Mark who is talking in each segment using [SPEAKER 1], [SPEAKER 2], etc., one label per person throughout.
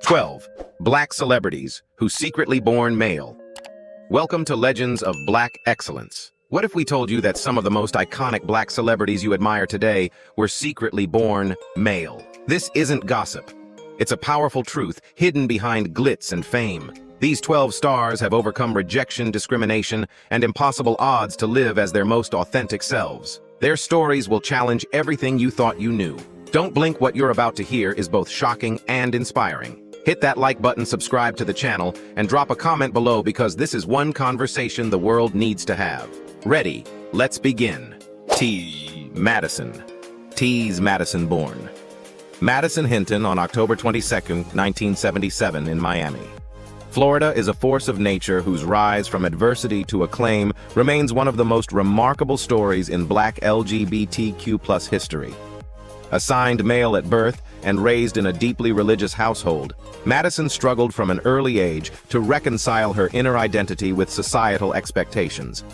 [SPEAKER 1] 12. Black celebrities who secretly born male. Welcome to Legends of Black Excellence. What if we told you that some of the most iconic black celebrities you admire today were secretly born male? This isn't gossip. It's a powerful truth hidden behind glitz and fame. These 12 stars have overcome rejection, discrimination, and impossible odds to live as their most authentic selves. Their stories will challenge everything you thought you knew. Don't blink, what you're about to hear is both shocking and inspiring. Hit that like button, subscribe to the channel, and drop a comment below because this is one conversation the world needs to have. Ready? Let's begin. T. Madison. T's Madison born. Madison Hinton on October 22, 1977 in Miami. Florida is a force of nature whose rise from adversity to acclaim remains one of the most remarkable stories in Black LGBTQ+ history. Assigned male at birth and raised in a deeply religious household, Madison struggled from an early age to reconcile her inner identity with societal expectations.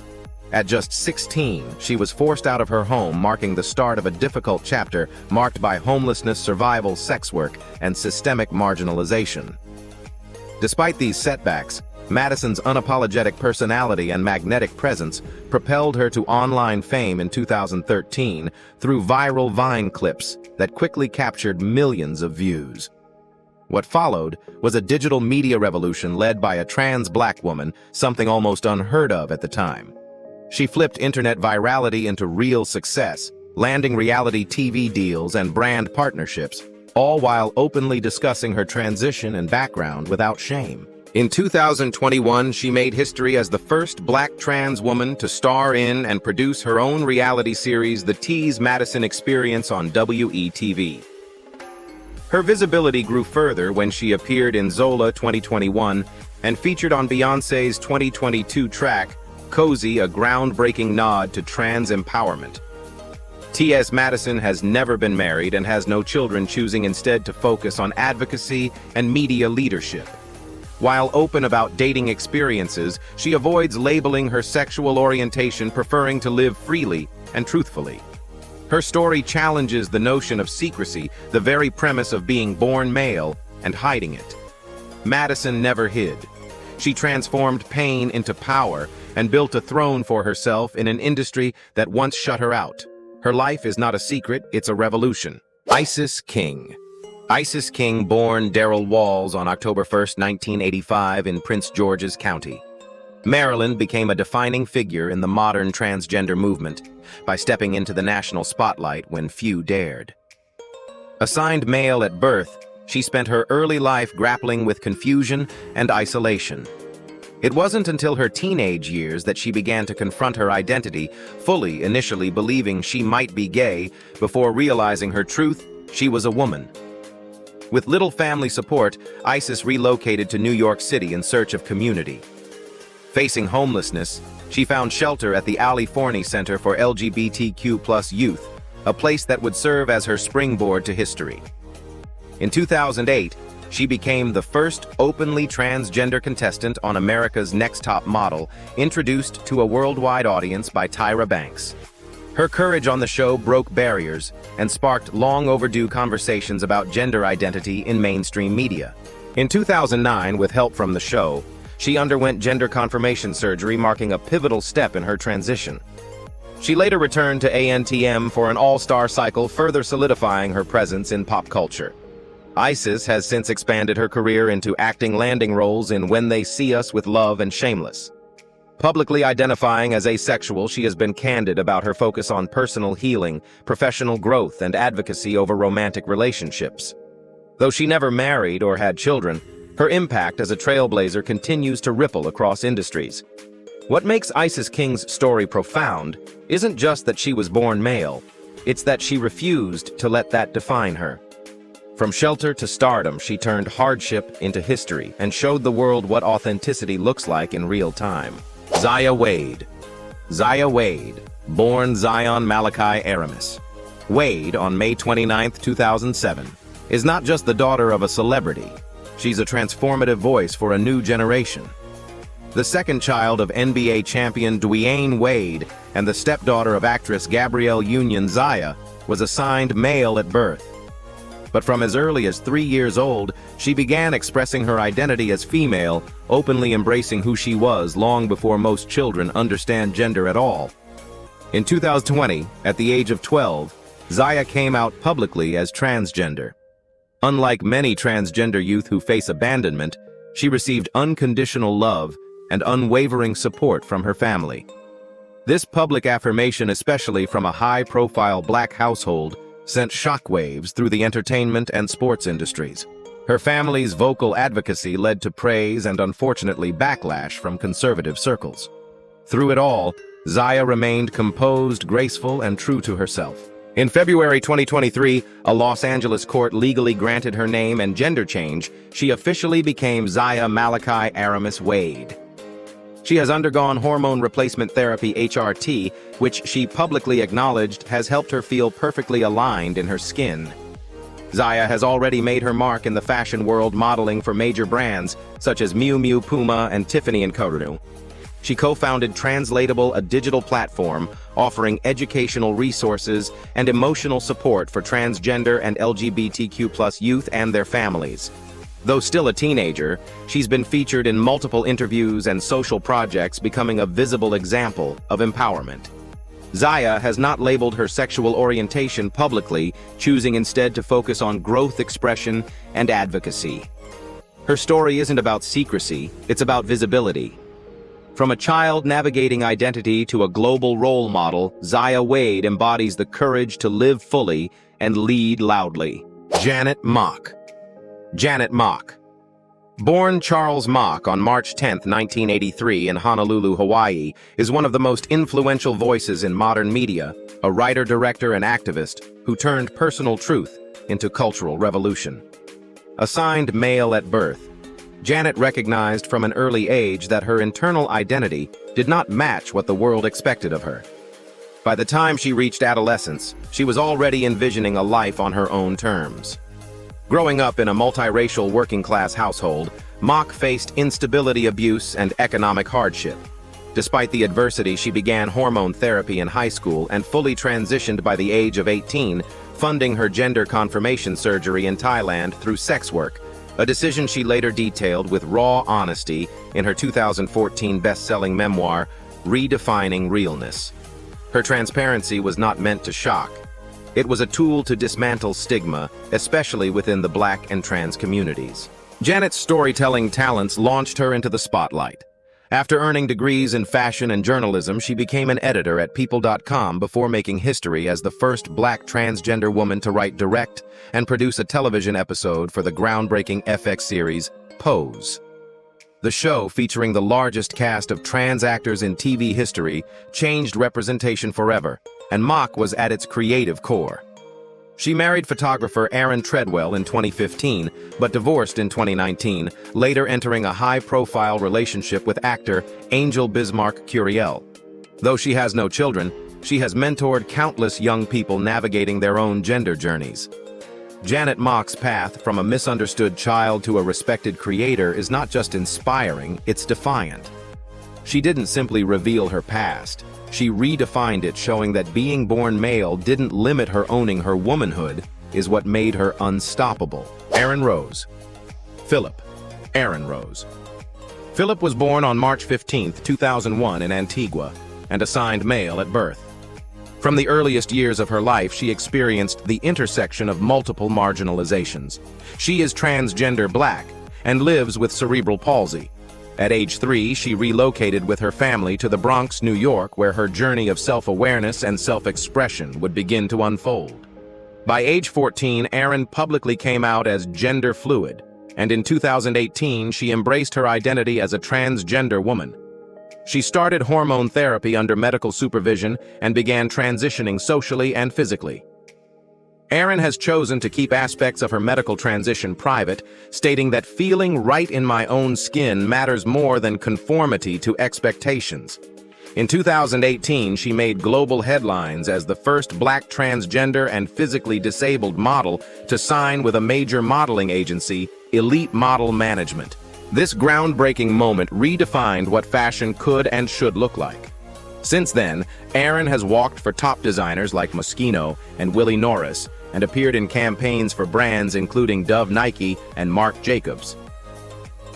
[SPEAKER 1] At just 16, she was forced out of her home, marking the start of a difficult chapter marked by homelessness, survival, sex work, and systemic marginalization. Despite these setbacks, Madison's unapologetic personality and magnetic presence propelled her to online fame in 2013 through viral Vine clips that quickly captured millions of views. What followed was a digital media revolution led by a trans black woman, something almost unheard of at the time. She flipped internet virality into real success, landing reality TV deals and brand partnerships, all while openly discussing her transition and background without shame. In 2021, she made history as the first black trans woman to star in and produce her own reality series, The T's Madison Experience, on WeTV. Her visibility grew further when she appeared in Zola 2021 and featured on Beyoncé's 2022 track, Cozy, a groundbreaking nod to trans empowerment. T.S. Madison has never been married and has no children, choosing instead to focus on advocacy and media leadership. While open about dating experiences, she avoids labeling her sexual orientation, preferring to live freely and truthfully. Her story challenges the notion of secrecy, the very premise of being born male, and hiding it. Madison never hid. She transformed pain into power and built a throne for herself in an industry that once shut her out. Her life is not a secret, it's a revolution. Isis King. Isis King, born Daryl Walls on October 1, 1985 in Prince George's County, Maryland, became a defining figure in the modern transgender movement by stepping into the national spotlight when few dared. Assigned male at birth, she spent her early life grappling with confusion and isolation. It wasn't until her teenage years that she began to confront her identity fully, initially believing she might be gay, before realizing her truth: she was a woman. With little family support, Isis relocated to New York City in search of community. Facing homelessness, she found shelter at the Ali Forney Center for LGBTQ+ Youth, a place that would serve as her springboard to history. In 2008, she became the first openly transgender contestant on America's Next Top Model, introduced to a worldwide audience by Tyra Banks. Her courage on the show broke barriers and sparked long-overdue conversations about gender identity in mainstream media. In 2009, with help from the show, she underwent gender confirmation surgery, marking a pivotal step in her transition. She later returned to ANTM for an all-star cycle, further solidifying her presence in pop culture. Isis has since expanded her career into acting, landing roles in When They See Us with Love and Shameless. Publicly identifying as asexual, she has been candid about her focus on personal healing, professional growth, and advocacy over romantic relationships. Though she never married or had children, her impact as a trailblazer continues to ripple across industries. What makes Isis King's story profound isn't just that she was born male, it's that she refused to let that define her. From shelter to stardom, she turned hardship into history and showed the world what authenticity looks like in real time. Zaya Wade. Zaya Wade, born Zion Malachi Aramis. Wade, on May 29, 2007, is not just the daughter of a celebrity. She's a transformative voice for a new generation. The second child of NBA champion Dwyane Wade and the stepdaughter of actress Gabrielle Union, Zaya was assigned male at birth. But from as early as 3 years old, she began expressing her identity as female, openly embracing who she was long before most children understand gender at all. In 2020, at the age of 12, Zaya came out publicly as transgender. Unlike many transgender youth who face abandonment, she received unconditional love and unwavering support from her family. This public affirmation, especially from a high-profile Black household, sent shockwaves through the entertainment and sports industries. Her family's vocal advocacy led to praise and unfortunately backlash from conservative circles. Through it all, Zaya remained composed, graceful, and true to herself. In February 2023, a Los Angeles court legally granted her name and gender change. She officially became Zaya Malachi Aramis Wade. She has undergone hormone replacement therapy (HRT), which she publicly acknowledged has helped her feel perfectly aligned in her skin. Zaya has already made her mark in the fashion world, modeling for major brands such as Miu Miu, Puma, and Tiffany & Co. She co-founded Translatable, a digital platform offering educational resources and emotional support for transgender and LGBTQ+ youth and their families. Though still a teenager, she's been featured in multiple interviews and social projects, becoming a visible example of empowerment. Zaya has not labeled her sexual orientation publicly, choosing instead to focus on growth, expression, and advocacy. Her story isn't about secrecy, it's about visibility. From a child navigating identity to a global role model, Zaya Wade embodies the courage to live fully and lead loudly. Janet Mock. Janet Mock. Born Charles Mock on March 10, 1983 in Honolulu, Hawaii, is one of the most influential voices in modern media, a writer, director, and activist who turned personal truth into cultural revolution. Assigned male at birth, Janet recognized from an early age that her internal identity did not match what the world expected of her. By the time she reached adolescence, she was already envisioning a life on her own terms. Growing up in a multiracial working-class household, Mock faced instability, abuse, and economic hardship. Despite the adversity, she began hormone therapy in high school and fully transitioned by the age of 18, funding her gender confirmation surgery in Thailand through sex work, a decision she later detailed with raw honesty in her 2014 best-selling memoir, Redefining Realness. Her transparency was not meant to shock. It was a tool to dismantle stigma, especially within the Black and trans communities. Janet's storytelling talents launched her into the spotlight. After earning degrees in fashion and journalism, she became an editor at People.com before making history as the first Black transgender woman to write, direct, and produce a television episode for the groundbreaking FX series, Pose. The show, featuring the largest cast of trans actors in TV history, changed representation forever, and Mock was at its creative core. She married photographer Aaron Treadwell in 2015, but divorced in 2019, later entering a high-profile relationship with actor Angel Bismarck Curiel. Though she has no children, she has mentored countless young people navigating their own gender journeys. Janet Mock's path from a misunderstood child to a respected creator is not just inspiring, it's defiant. She didn't simply reveal her past. She redefined it, showing that being born male didn't limit her. Owning her womanhood is what made her unstoppable. Aaron Rose. Philip. Aaron Rose. Philip was born on March 15, 2001 in Antigua, and assigned male at birth. From the earliest years of her life, she experienced the intersection of multiple marginalizations. She is transgender Black and lives with cerebral palsy. At age 3, she relocated with her family to the Bronx, New York, where her journey of self-awareness and self-expression would begin to unfold. By age 14, Aaron publicly came out as gender fluid, and in 2018, she embraced her identity as a transgender woman. She started hormone therapy under medical supervision and began transitioning socially and physically. Aaron has chosen to keep aspects of her medical transition private, stating that feeling right in my own skin matters more than conformity to expectations. In 2018, she made global headlines as the first Black transgender and physically disabled model to sign with a major modeling agency, Elite Model Management. This groundbreaking moment redefined what fashion could and should look like. Since then, Aaron has walked for top designers like Moschino and Willie Norris, and appeared in campaigns for brands including Dove Nike and Marc Jacobs.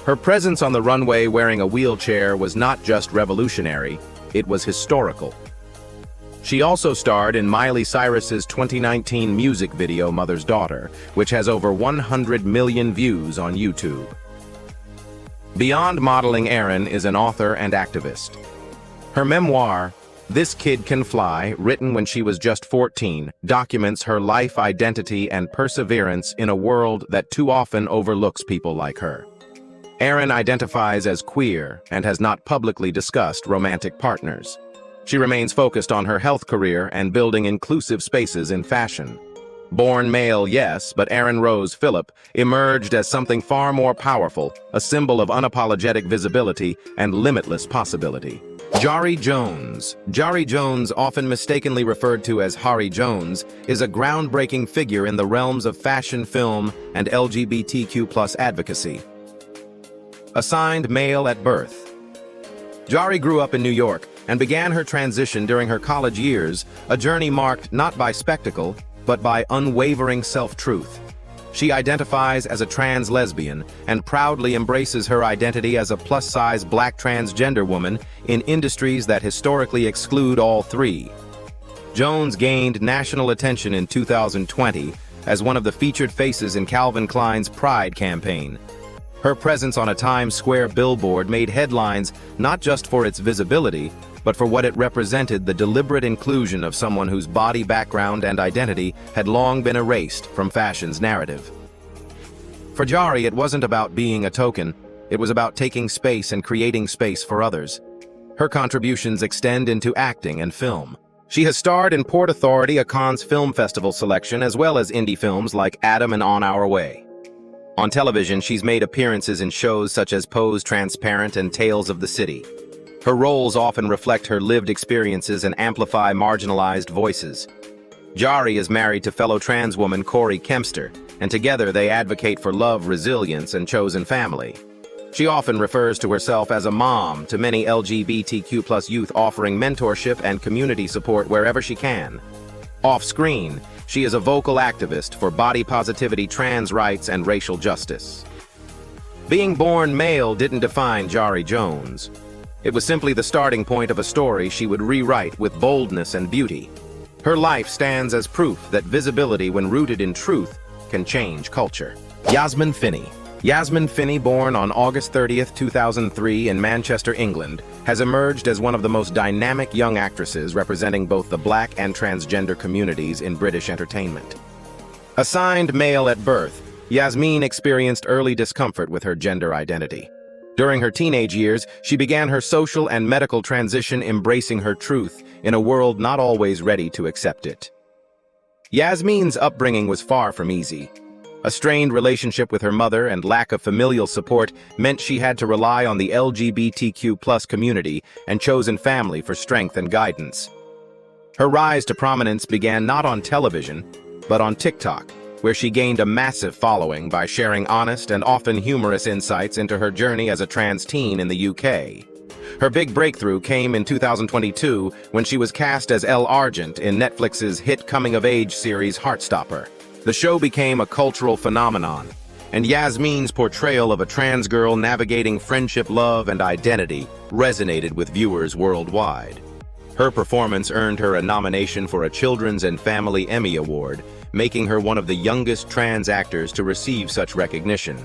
[SPEAKER 1] Her presence on the runway wearing a wheelchair was not just revolutionary, it was historical. She also starred in Miley Cyrus's 2019 music video Mother's Daughter, which has over 100 million views on YouTube. Beyond modeling, Erin is an author and activist. Her memoir, This Kid Can Fly, written when she was just 14, documents her life, identity, and perseverance in a world that too often overlooks people like her. Erin identifies as queer and has not publicly discussed romantic partners. She remains focused on her health career and building inclusive spaces in fashion. Born male, yes, but Erin Rose Phillip emerged as something far more powerful, a symbol of unapologetic visibility and limitless possibility. Jari Jones. Jari Jones, often mistakenly referred to as Hari Jones, is a groundbreaking figure in the realms of fashion, film, and LGBTQ+ advocacy. Assigned male at birth. Jari grew up in New York and began her transition during her college years, a journey marked not by spectacle, but by unwavering self-truth. She identifies as a trans lesbian and proudly embraces her identity as a plus-size black transgender woman in industries that historically exclude all three. Jones gained national attention in 2020 as one of the featured faces in Calvin Klein's Pride campaign. Her presence on a Times Square billboard made headlines not just for its visibility, but for what it represented: the deliberate inclusion of someone whose body, background, and identity had long been erased from fashion's narrative. For Jari, it wasn't about being a token, it was about taking space and creating space for others. Her contributions extend into acting and film. She has starred in Port Authority, a Cannes Film Festival selection, as well as indie films like Adam and On Our Way. On television, she's made appearances in shows such as Pose Transparent and Tales of the City. Her roles often reflect her lived experiences and amplify marginalized voices. Jari is married to fellow trans woman Corey Kempster, and together they advocate for love, resilience, and chosen family. She often refers to herself as a mom to many LGBTQ+ youth, offering mentorship and community support wherever she can. Off-screen, she is a vocal activist for body positivity, trans rights, and racial justice. Being born male didn't define Jari Jones. It was simply the starting point of a story she would rewrite with boldness and beauty. Her life stands as proof that visibility, when rooted in truth, can change culture. Yasmin Finney. Yasmin Finney, born on August 30th, 2003 in Manchester, England, has emerged as one of the most dynamic young actresses representing both the black and transgender communities in British entertainment. Assigned male at birth, Yasmin experienced early discomfort with her gender identity. During her teenage years, she began her social and medical transition, embracing her truth in a world not always ready to accept it. Yasmin's upbringing was far from easy. A strained relationship with her mother and lack of familial support meant she had to rely on the LGBTQ+ community and chosen family for strength and guidance. Her rise to prominence began not on television, but on TikTok, where she gained a massive following by sharing honest and often humorous insights into her journey as a trans teen in the UK. Her big breakthrough came in 2022 when she was cast as Elle Argent in Netflix's hit coming-of-age series Heartstopper. The show became a cultural phenomenon, and Yasmin's portrayal of a trans girl navigating friendship, love, and identity resonated with viewers worldwide. Her performance earned her a nomination for a Children's and Family Emmy Award, making her one of the youngest trans actors to receive such recognition.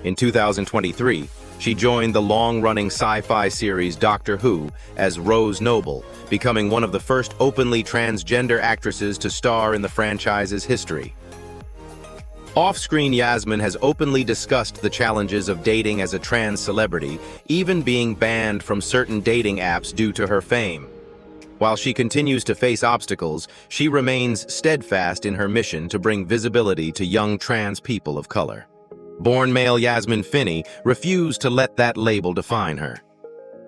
[SPEAKER 1] In 2023, she joined the long-running sci-fi series Doctor Who as Rose Noble, becoming one of the first openly transgender actresses to star in the franchise's history. Off-screen, Yasmin has openly discussed the challenges of dating as a trans celebrity, even being banned from certain dating apps due to her fame. While she continues to face obstacles, she remains steadfast in her mission to bring visibility to young trans people of color. Born male Yasmin Finney refused to let that label define her.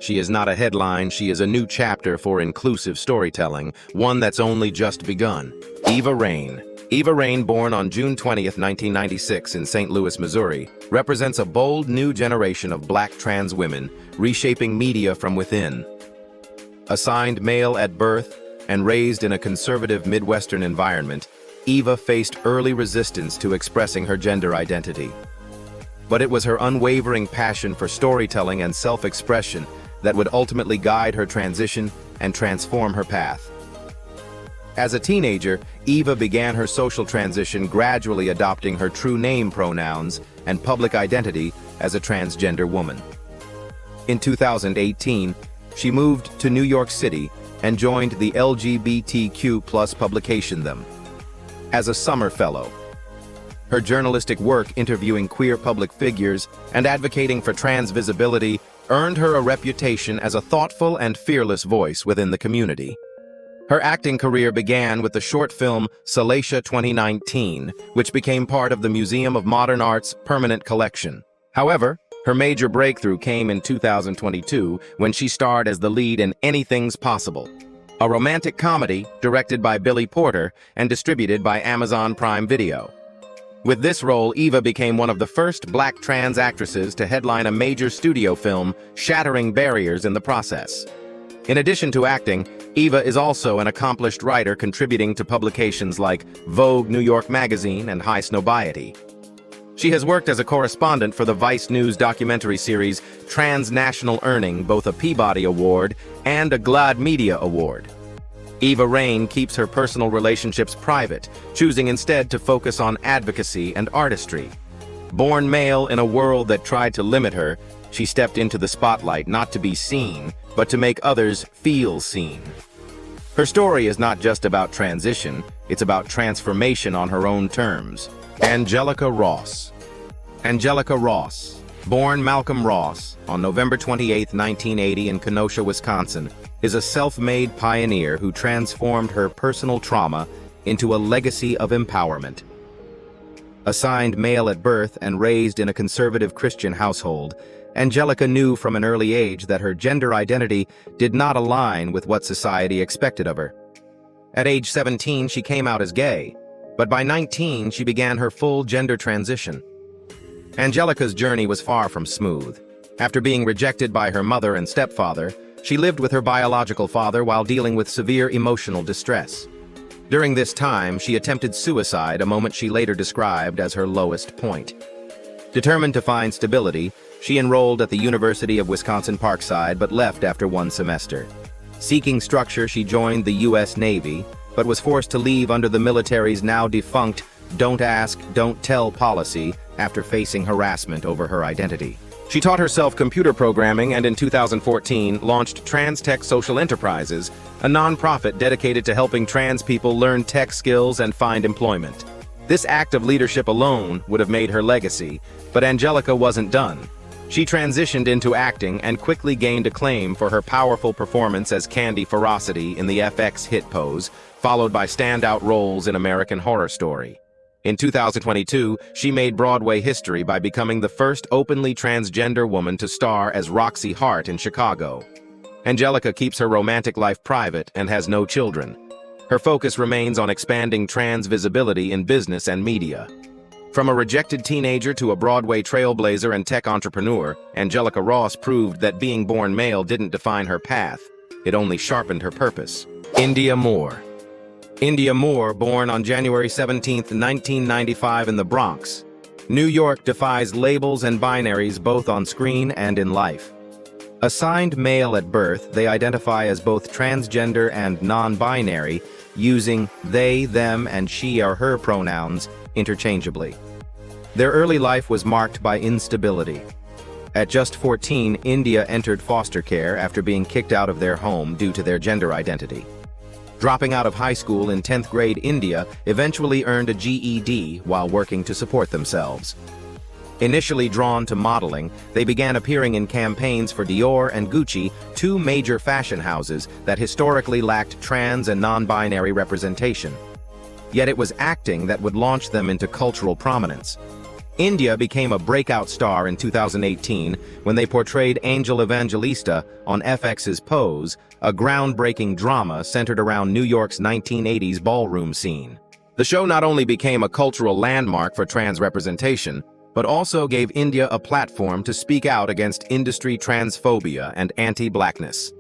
[SPEAKER 1] She is not a headline, she is a new chapter for inclusive storytelling, one that's only just begun. Eva Raine. Eva Raine, born on June 20th, 1996 in St. Louis, Missouri, represents a bold new generation of black trans women, reshaping media from within. Assigned male at birth and raised in a conservative Midwestern environment, Eva faced early resistance to expressing her gender identity. But it was her unwavering passion for storytelling and self-expression that would ultimately guide her transition and transform her path. As a teenager, Eva began her social transition, gradually adopting her true name pronouns and public identity as a transgender woman. In 2018, she moved to New York City and joined the LGBTQ+ publication Them as a summer fellow. Her journalistic work interviewing queer public figures and advocating for trans visibility earned her a reputation as a thoughtful and fearless voice within the community. Her acting career began with the short film Salacia 2019, which became part of the Museum of Modern Art's permanent collection. However, her major breakthrough came in 2022 when she starred as the lead in Anything's Possible, a romantic comedy directed by Billy Porter and distributed by Amazon Prime Video. With this role, Eva became one of the first Black trans actresses to headline a major studio film, shattering barriers in the process. In addition to acting, Eva is also an accomplished writer, contributing to publications like Vogue New York Magazine and High Snobiety. She has worked as a correspondent for the Vice News documentary series Transnational, earning both a Peabody Award and a GLAAD Media Award. Eva Raine keeps her personal relationships private, choosing instead to focus on advocacy and artistry. Born male in a world that tried to limit her, she stepped into the spotlight not to be seen, but to make others feel seen. Her story is not just about transition, it's about transformation on her own terms. Angelica Ross. Angelica Ross, born Malcolm Ross on November 28, 1980 in Kenosha, Wisconsin, is a self-made pioneer who transformed her personal trauma into a legacy of empowerment. Assigned male at birth and raised in a conservative Christian household, Angelica knew from an early age that her gender identity did not align with what society expected of her. At age 17, she came out as gay, but by 19, she began her full gender transition. Angelica's journey was far from smooth. After being rejected by her mother and stepfather, she lived with her biological father while dealing with severe emotional distress. During this time, she attempted suicide, a moment she later described as her lowest point. Determined to find stability, she enrolled at the University of Wisconsin-Parkside but left after one semester. Seeking structure, she joined the U.S. Navy, but was forced to leave under the military's now defunct "Don't Ask, Don't Tell" policy after facing harassment over her identity. She taught herself computer programming and in 2014 launched TransTech Social Enterprises, a nonprofit dedicated to helping trans people learn tech skills and find employment. This act of leadership alone would have made her legacy, but Angelica wasn't done. She transitioned into acting and quickly gained acclaim for her powerful performance as Candy Ferocity in the FX hit Pose, followed by standout roles in American Horror Story. In 2022, she made Broadway history by becoming the first openly transgender woman to star as Roxy Hart in Chicago. Angelica keeps her romantic life private and has no children. Her focus remains on expanding trans visibility in business and media. From a rejected teenager to a Broadway trailblazer and tech entrepreneur, Angelica Ross proved that being born male didn't define her path, it only sharpened her purpose. Indya Moore. Indya Moore, born on January 17, 1995 in the Bronx, New York, defies labels and binaries both on screen and in life. Assigned male at birth, they identify as both transgender and non-binary, using they, them, and she or her pronouns interchangeably. Their early life was marked by instability. At just 14, Indya entered foster care after being kicked out of their home due to their gender identity. Dropping out of high school in 10th grade, Indya eventually earned a GED while working to support themselves. Initially drawn to modeling, they began appearing in campaigns for Dior and Gucci, two major fashion houses that historically lacked trans and non-binary representation. Yet it was acting that would launch them into cultural prominence. Indya became a breakout star in 2018 when they portrayed Angel Evangelista on FX's Pose, a groundbreaking drama centered around New York's 1980s ballroom scene. The show not only became a cultural landmark for trans representation, but also gave Indya a platform to speak out against industry transphobia and anti-blackness.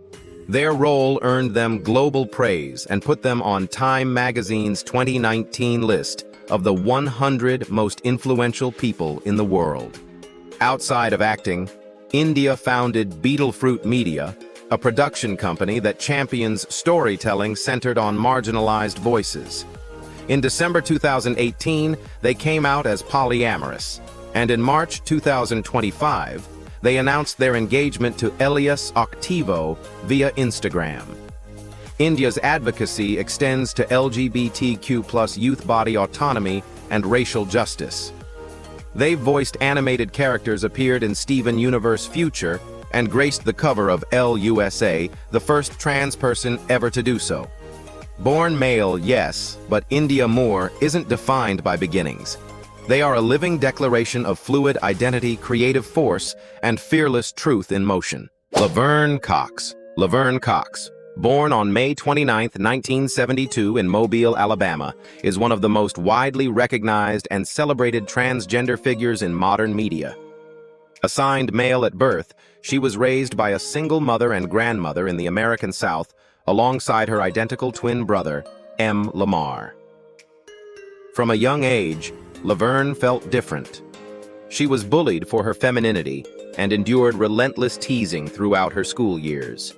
[SPEAKER 1] Their role earned them global praise and put them on Time magazine's 2019 list of the 100 most influential people in the world. Outside of acting, India founded Beetlefruit Media, a production company that champions storytelling centered on marginalized voices. In December 2018, they came out as polyamorous, and in March 2025, they announced their engagement to Elias Octivo via Instagram. India's advocacy extends to LGBTQ+ youth body autonomy and racial justice. They voiced animated characters appeared in Steven Universe Future and graced the cover of Elle USA, the first trans person ever to do so. Born male, yes, but India Moore isn't defined by beginnings. They are a living declaration of fluid identity, creative force, and fearless truth in motion. Laverne Cox. Laverne Cox, born on May 29, 1972 in Mobile, Alabama, is one of the most widely recognized and celebrated transgender figures in modern media. Assigned male at birth, she was raised by a single mother and grandmother in the American South, alongside her identical twin brother, M. Lamar. From a young age, Laverne felt different. She was bullied for her femininity and endured relentless teasing throughout her school years.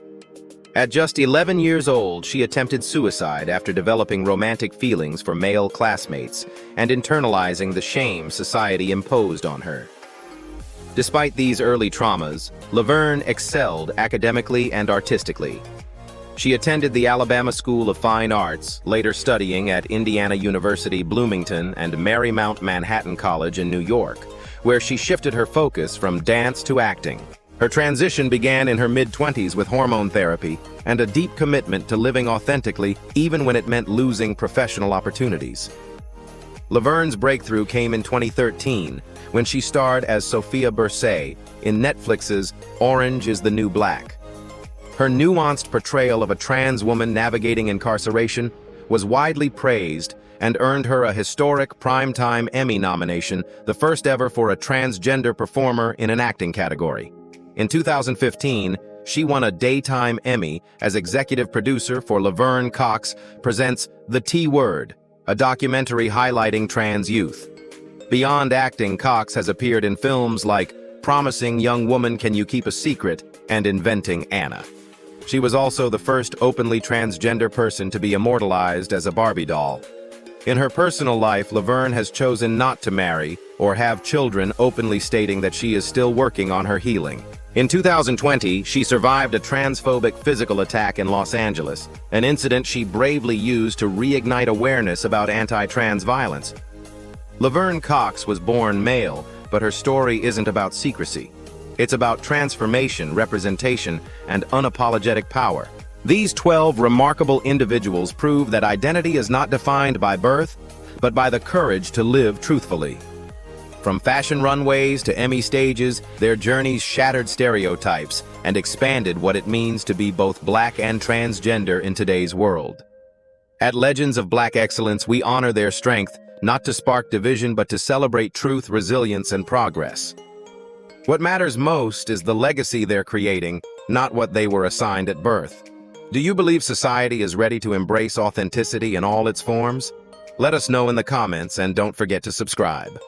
[SPEAKER 1] At just 11 years old, she attempted suicide after developing romantic feelings for male classmates and internalizing the shame society imposed on her. Despite these early traumas, Laverne excelled academically and artistically. She attended the Alabama School of Fine Arts, later studying at Indiana University Bloomington and Marymount Manhattan College in New York, where she shifted her focus from dance to acting. Her transition began in her mid-20s with hormone therapy and a deep commitment to living authentically, even when it meant losing professional opportunities. Laverne's breakthrough came in 2013, when she starred as Sophia Bursay in Netflix's Orange is the New Black. Her nuanced portrayal of a trans woman navigating incarceration was widely praised and earned her a historic Primetime Emmy nomination, the first ever for a transgender performer in an acting category. In 2015, she won a Daytime Emmy as executive producer for Laverne Cox Presents The T-Word, a documentary highlighting trans youth. Beyond acting, Cox has appeared in films like Promising Young Woman, Can You Keep a Secret? And Inventing Anna. She was also the first openly transgender person to be immortalized as a Barbie doll. In her personal life, Laverne has chosen not to marry or have children, openly stating that she is still working on her healing. In 2020, she survived a transphobic physical attack in Los Angeles, an incident she bravely used to reignite awareness about anti-trans violence. Laverne Cox was born male, but her story isn't about secrecy. It's about transformation, representation, and unapologetic power. These 12 remarkable individuals prove that identity is not defined by birth, but by the courage to live truthfully. From fashion runways to Emmy stages, their journeys shattered stereotypes and expanded what it means to be both Black and transgender in today's world. At Legends of Black Excellence, we honor their strength, not to spark division, but to celebrate truth, resilience, and progress. What matters most is the legacy they're creating, not what they were assigned at birth. Do you believe society is ready to embrace authenticity in all its forms? Let us know in the comments, and don't forget to subscribe.